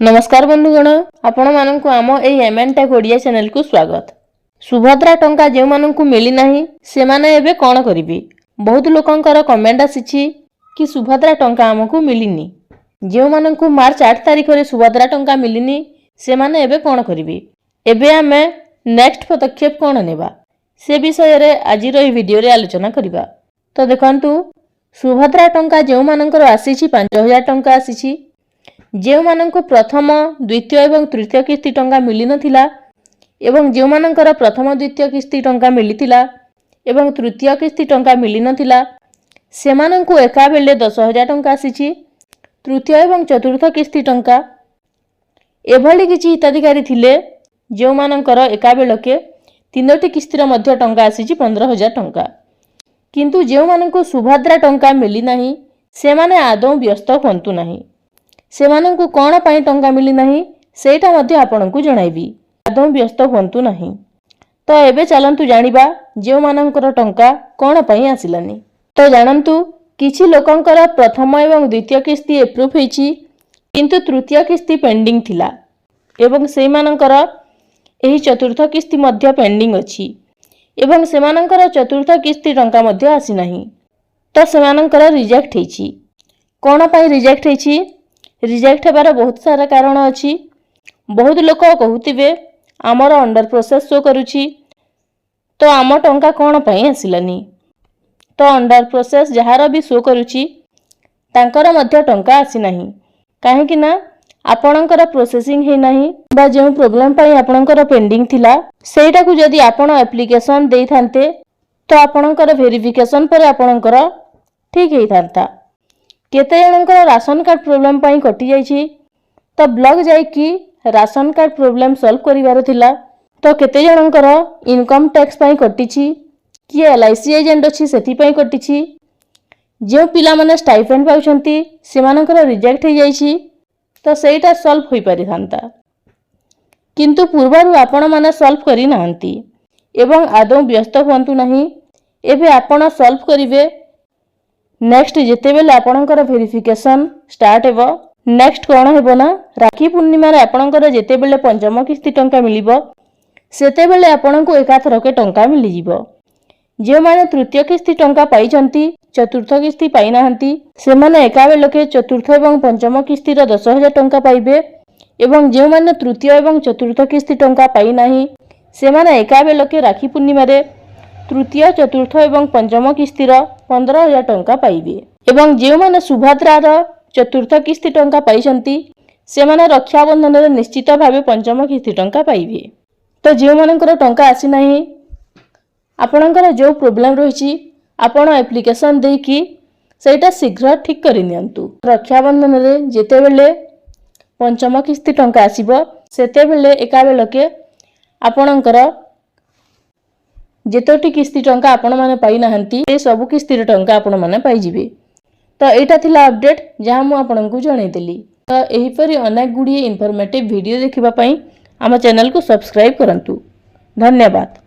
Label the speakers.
Speaker 1: नमस्कार बंधुगण आपण मानक आम एमएन टेक ओडिया चैनल को स्वागत। सुभद्रा टंका जो मानक मिली नाही से माने एबे कोन करिवे। बहुत लोकंकर कमेंट आसीछि कि सुभद्रा टंका हमकु मिलिनी। जो मानक मार्च 8 तारिख रे सुभद्रा टंका मिलिनी से माने एबे कोन करिवे। एबे हमें नेक्स्ट पदक्षेप कोन नेबा से विषय रे आज रो वीडियो रे आलोचना करिबा। तो देखंतु सुभद्रा टंका जो मानकर आसीछि 5000 टंका आसीछि। जो मानक प्रथम द्वितीय एवं तृतीय किस्ती टंका मिली नथिला एवं जो मानकर प्रथम द्वितीय किस्ती टंका मिलिथिला एवं तृतीय किस्ती टंका मिली नथिला से मानक एका बेले 10,000 टंका आसीछि। तृतीय एवं चतुर्थ किस्ती टंका एभली किछि हिताधिकारी थिले जो मानकर एका बेलके तीनोटी किस्तीर मध्य टंका आसीछि 15,000 टंका। किंतु जो मानक सुभद्रा टंका मिली नाही से माने आदौ व्यस्त होंतु नाही। से मानकु कोन पई टंका मिली नाही सेटा मध्ये आपनकु जणाइबी। आदौ व्यस्त होंतु नाही। तो एबे चलंतु जानिबा जे मानकर टंका कोन पई आसिलानी। तो जानंतु किछि लोकंकर प्रथम एवं द्वितीय किस्ती एप्रूव हेछि किंतु तृतीय किस्ती पेंडिंग थिला एवं से मानकर एही चतुर्थ किस्ती मध्ये पेंडिंग अछि एवं से मानकर चतुर्थ किस्ती टंका मध्ये आसी नाही। तो से मानकर रिजेक्ट हेछि। कोन पई रिजेक्ट हेछि रिजेक्ट हेबार बहुत सारा कारण अछि। बहुत लोक कहूतिबे आमर अंडर प्रोसेस शो करूछि तो आम टंका कोन पई आसिलानी। तो अंडर प्रोसेस जहार भी शो करूछि तांकर मध्य टंका आसी नाही काहे कि ना आपणकर प्रोसेसिंग हे नाही बा जे प्रॉब्लम पई आपणकर पेंडिंग थिला सेटा को जदी आपण एप्लीकेशन देई थांते तो आपणकर वेरिफिकेशन पर आपणकर ठीक हेई थांता। केते जनकर राशन कार्ड प्रॉब्लम पई कटि जाईछि तो ब्लॉक जाई कि राशन कार्ड प्रॉब्लम सॉल्व करिवार थिला। तो केते जनकर इनकम टैक्स पई कटिछि कि एलआईसी एजेंट अछि सेति पई कटिछि। जे पिला माने स्टाइपेंड पाउछंती से मानकर रिजेक्ट हे जाईछि तो सेटा सॉल्व होई पारि थांता किंतु पूर्वरु आपण माने सॉल्व करि नाहंती एवं आदौ व्यस्त होंतु नाही। एबे आपण सॉल्व करिवे नेक्स्ट जेते बेले आपणकर वेरिफिकेशन स्टार्ट हेबो। नेक्स्ट कोन हेबो ना राखी पूर्णिमा रे आपणकर जेते बेले पंचम किस्ती टंका मिलिबो सेते बेले आपणको एकाथर के टंका मिलि जिवो। जे माने तृतीय किस्ती टंका पाइचंती चतुर्थ किस्ती पाइ नाहंती से माने एका बेलके चतुर्थ एवं पंचम किस्ती रो 10,000 टंका पाइबे एवं जे माने तृतीय एवं चतुर्थ किस्ती टंका पाइ नाही से माने एका बेलके राखी पूर्णिमा रे तृतीय चतुर्थ एवं पंचम किस्ती रो 15,000 टंका पाइबे एवं जे माने सुभद्रा रो चतुर्थ किस्ती टंका पाइचंती से माने रक्षाबंधन रे निश्चित भाबे पंचम किस्ती टंका पाइबे। तो जे मानकर टंका आसी नाही आपणकर जो प्रॉब्लम रहिछि आपण एप्लीकेशन देई कि सेटा शीघ्र ठीक करि नियंतु। रक्षाबंधन रे जेते बेले पंचम किस्ती टंका आसीबो सेते बेले एका बेलके आपणकर जेतोटी किस्ती टंका आपण माने पाइ नाहंती ए सब किस्ती टंका आपण माने पाइ जिवे। तो एटा थिला अपडेट जहां मु आपनकु जणै देली। तो एही परि अनेक गुडी इन्फॉर्मेटिव वीडियो देखिबा पई आम चैनल को सब्सक्राइब करंतु। धन्यवाद।